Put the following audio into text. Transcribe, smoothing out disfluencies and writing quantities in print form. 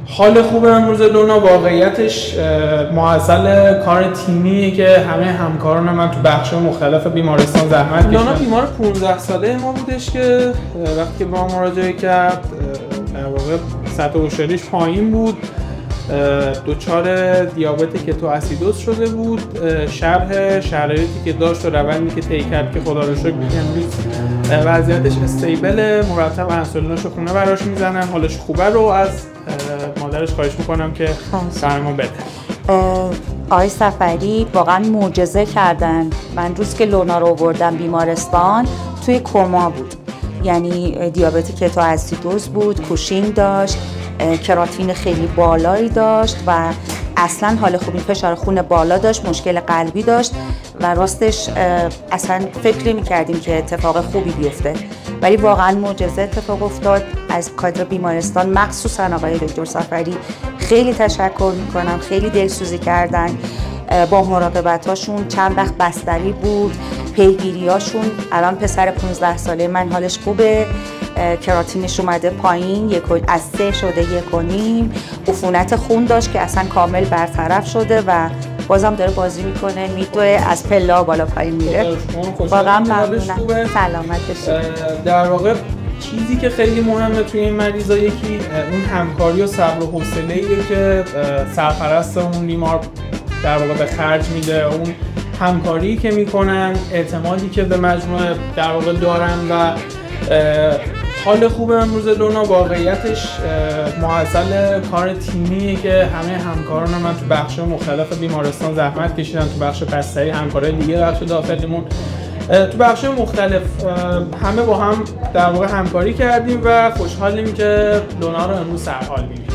حال خوب امروز لونا واقعیتش معضل کار تیمیه که همه همکاران من تو بخش مختلف بیمارستان زحمت کشیدن. لونا بیمار 15 ساله ما بودش که وقتی با ما مراجعه کرد در واقع سطح هوشیاریش پایین بود، دچار دیابت کتو اسیدوز شده بود. شرح شرایطی که داشت و روندی که طی کرد که خدا رو شکر امروز وضعیتش استیبل، مرتب انسولیناشو خونه براش میزنن، حالش خوبه. رو از مادرش خواهش میکنم که فرمان بده. آقای صفری واقعا معجزه کردن. من روز که لونا رو آوردم بیمارستان توی کما بود، یعنی دیابت کتو اسیدوز بود، کوشینگ داشت، کراتین خیلی بالایی داشت و اصلا حال خوبی، فشار خون بالا داشت، مشکل قلبی داشت و راستش اصلا فکر نمی‌کردیم که اتفاق خوبی بیفته، ولی واقعا معجزه اتفاق افتاد. از کادر بیمارستان مخصوصا آقای دکتر صفری خیلی تشکر میکنم، خیلی دلسوزی کردن با مراقبتاشون. چند وقت بستری بود، پیگیریاشون. الان پسر 15 ساله من حالش خوبه، کراتینش اومده پایین، از 3 شده 1.5. عفونت خون داشت که اصلا کامل برطرف شده و بازم داره بازی میکنه، میدوه، از پله بالا پایین میره. واقعا ممنونم. سلامت باشید. در واقع چیزی که خیلی مهمه توی این مریضا یکی اون همکاری و صبر و حوصله‌ایه که سرپرست اون بیمار در واقع به خرج میده، اون همکاری که میکنن، اعتمادی که به مجموعه در واقع دارن و حال خوب امروز لونا واقعیتش معضل کار تیمیه که همه همکاران من تو بخش مختلف بیمارستان زحمت کشیدن، تو بخش بستری، همکارای دیگه بخش داخلیمون، تو بخش مختلف همه با هم در واقع همکاری کردیم و خوشحالیم که لونا رو امروز سرحال می‌بینیم.